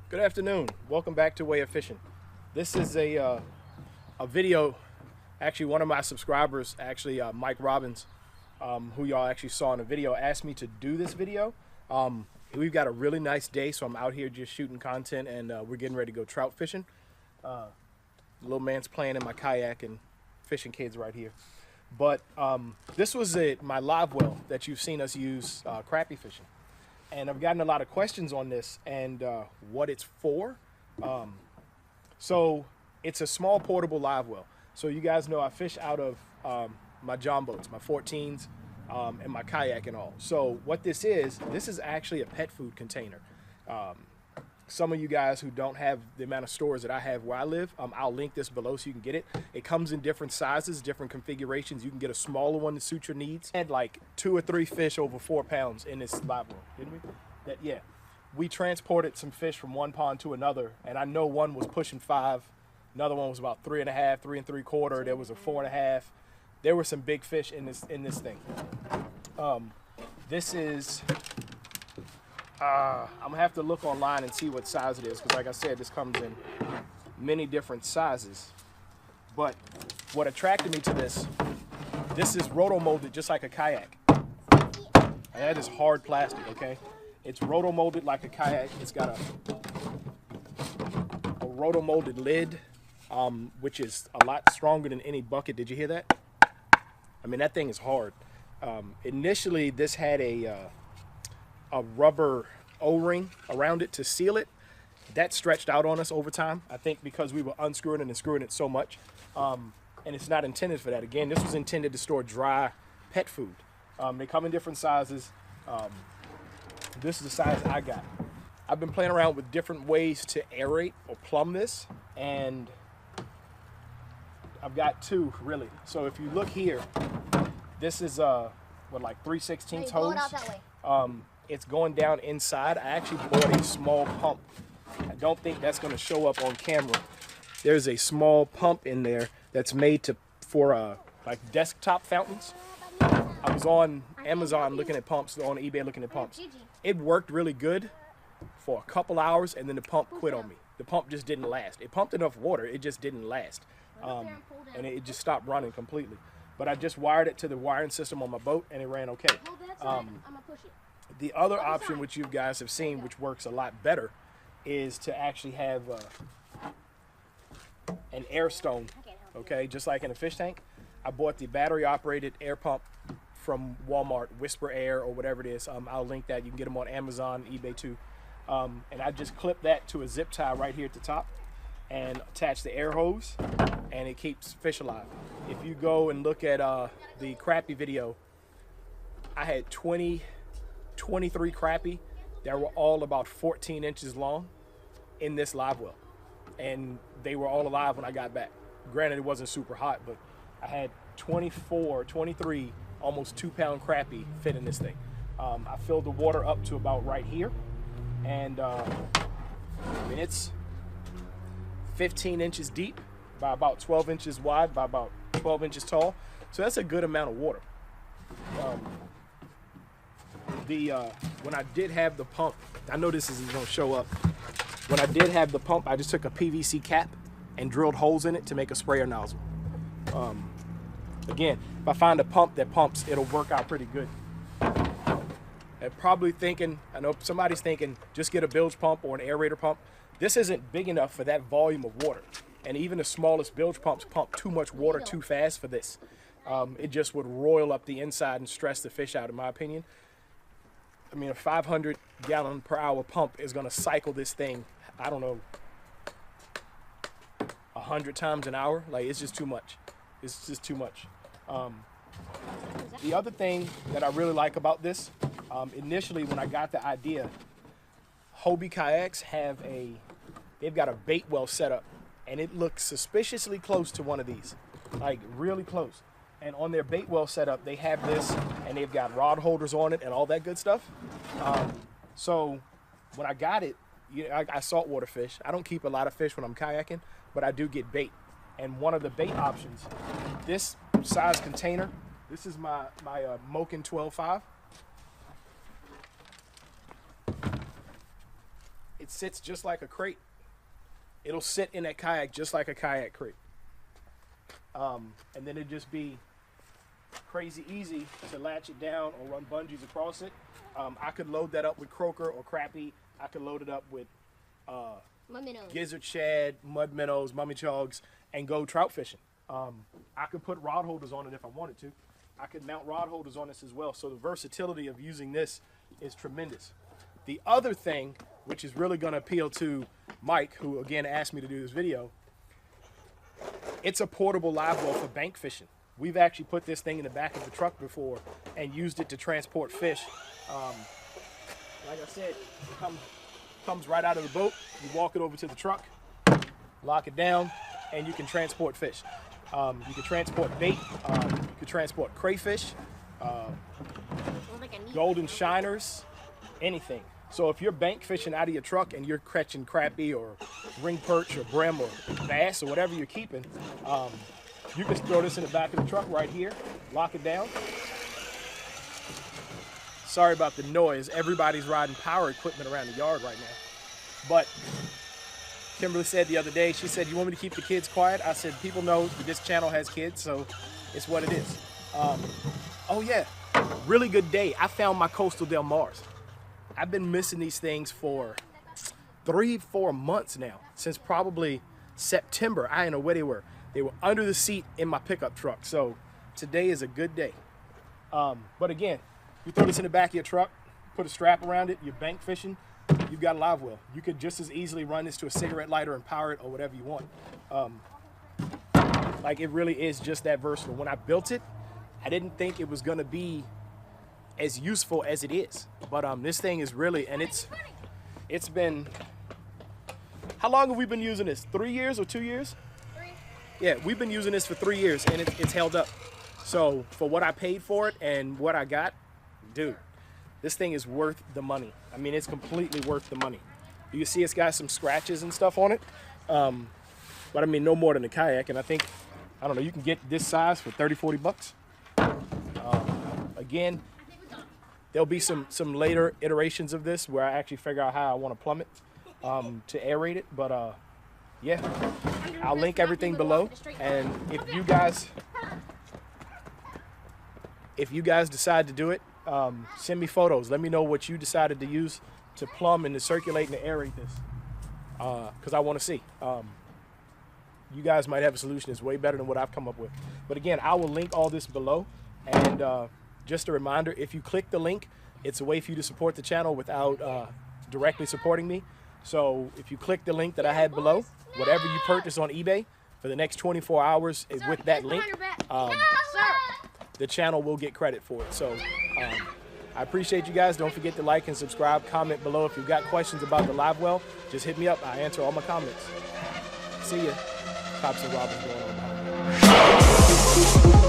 Good afternoon. Welcome back to WAEofFishing. This is a video. Actually, one of my subscribers, Mike Robbins, who y'all actually saw in a video, asked me to do this video. We've got a really nice day, so I'm out here just shooting content, and we're getting ready to go trout fishing. Little man's playing in my kayak and fishing kids right here. But this was my live well that you've seen us use crappie fishing. And I've gotten a lot of questions on this and what it's for. So it's a small portable live well. So you guys know I fish out of my John boats, my 14s, and my kayak and all. So what this is actually a pet food container. Some of you guys who don't have the amount of stores that I have where I live, I'll link this below so you can get it. It comes in different sizes, different configurations. You can get a smaller one to suit your needs. I had like 2 or 3 fish over 4 pounds in this live well, didn't we? Yeah. We transported some fish from one pond to another, and I know one was pushing 5. Another one was about 3.5, 3 3/4. There was a 4.5. There were some big fish in this thing. This is. I'm gonna have to look online and see what size it is, because like I said, this comes in many different sizes. But what attracted me to this is roto molded just like a kayak. And that is hard plastic, okay? It's roto molded like a kayak. It's got a roto molded lid, which is a lot stronger than any bucket. Did you hear that? I mean, that thing is hard. Initially, this had a rubber O-ring around it to seal it. That stretched out on us over time, I think, because we were unscrewing it and screwing it so much. And it's not intended for that. Again, this was intended to store dry pet food. They come in different sizes. This is the size I got. I've been playing around with different ways to aerate or plumb this, and I've got 2 really. So if you look here, this is like 3/16 hose. It's going down inside. I actually bought a small pump. I don't think that's going to show up on camera. There's a small pump in there that's made for like desktop fountains. I was on Amazon looking at pumps, on eBay looking at pumps. It worked really good for a couple hours, and then the pump quit on me. The pump just didn't last. It pumped enough water, it just didn't last. And it just stopped running completely. But I just wired it to the wiring system on my boat, and it ran okay. The other option, which you guys have seen, which works a lot better, is to actually have an air stone, okay, just like in a fish tank. I bought the battery-operated air pump from Walmart, Whisper Air or whatever it is. I'll link that. You can get them on Amazon, eBay too. And I just clip that to a zip tie right here at the top and attach the air hose, and it keeps fish alive. If you go and look at the crappie video, I had 23 crappie that were all about 14 inches long in this live well, and they were all alive when I got back. Granted, it wasn't super hot, but I had 23 almost 2-pound crappie fit in this thing. I filled the water up to about right here, and I mean, it's 15 inches deep by about 12 inches wide by about 12 inches tall, so that's a good amount of water. When I did have the pump, I know this isn't going to show up. When I did have the pump, I just took a PVC cap and drilled holes in it to make a sprayer nozzle. Again, if I find a pump that pumps, it'll work out pretty good. They're probably thinking, I know somebody's thinking, just get a bilge pump or an aerator pump. This isn't big enough for that volume of water. And even the smallest bilge pumps pump too much water too fast for this. It just would roil up the inside and stress the fish out, in my opinion. I mean, a 500-gallon-per-hour pump is going to cycle this thing, I don't know, 100 times an hour. Like, it's just too much. It's just too much. The other thing that I really like about this, initially when I got the idea, Hobie Kayaks they've got a bait well set up, and it looks suspiciously close to one of these, like really close. And on their bait well setup, they have this, and they've got rod holders on it and all that good stuff. So when I got it, I saltwater fish. I don't keep a lot of fish when I'm kayaking, but I do get bait. And one of the bait options, this size container, this is my Moken 12.5. It sits just like a crate. It'll sit in that kayak just like a kayak crate. And then it'd just be crazy easy to latch it down or run bungees across it. I could load that up with croaker or crappie. I could load it up with gizzard shad, mud minnows, mummy chogs, and go trout fishing. I could put rod holders on it if I wanted to. I could mount rod holders on this as well. So the versatility of using this is tremendous. The other thing, which is really going to appeal to Mike, who again asked me to do this video, it's a portable live well for bank fishing. We've actually put this thing in the back of the truck before and used it to transport fish. Like I said, it comes right out of the boat. You walk it over to the truck, lock it down, and you can transport fish. You can transport bait, you can transport crayfish, golden shiners, anything. So if you're bank fishing out of your truck and you're catching crappie or ring perch or brim or bass or whatever you're keeping, you can throw this in the back of the truck right here, lock it down. Sorry about the noise. Everybody's riding power equipment around the yard right now. But Kimberly said the other day, she said, you want me to keep the kids quiet? I said, people know that this channel has kids, so it's what it is. Oh yeah, really good day. I found my Coastal Del Mars. I've been missing these things for 3-4 months now, since probably September. I didn't know where they were. They were under the seat in my pickup truck. So today is a good day. But again, you throw this in the back of your truck, put a strap around it, you're bank fishing, you've got a live well. You could just as easily run this to a cigarette lighter and power it or whatever you want. Like, it really is just that versatile. When I built it, I didn't think it was gonna be as useful as it is. But this thing is really, and it's been, how long have we been using this? 3 years or 2 years? 3. Yeah, we've been using this for 3 years and it's held up. So for what I paid for it and what I got, dude, this thing is worth the money. I mean, it's completely worth the money. You can see it's got some scratches and stuff on it. But I mean, no more than a kayak. And I think, I don't know, you can get this size for 30-40 bucks. Again, there'll be some later iterations of this where I actually figure out how I want to plumb it to aerate it. But yeah, I'll link everything below. And if you guys decide to do it, send me photos. Let me know what you decided to use to plumb and to circulate and to aerate this, because I want to see. You guys might have a solution that's way better than what I've come up with. But again, I will link all this below. And just a reminder, if you click the link, it's a way for you to support the channel without directly supporting me. So if you click the link that I had below, whatever you purchase on eBay for the next 24 hours with that link, the channel will get credit for it. So I appreciate you guys. Don't forget to like and subscribe, comment below. If you've got questions about the live well, just hit me up. I answer all my comments. See ya. Cops and robbers going on.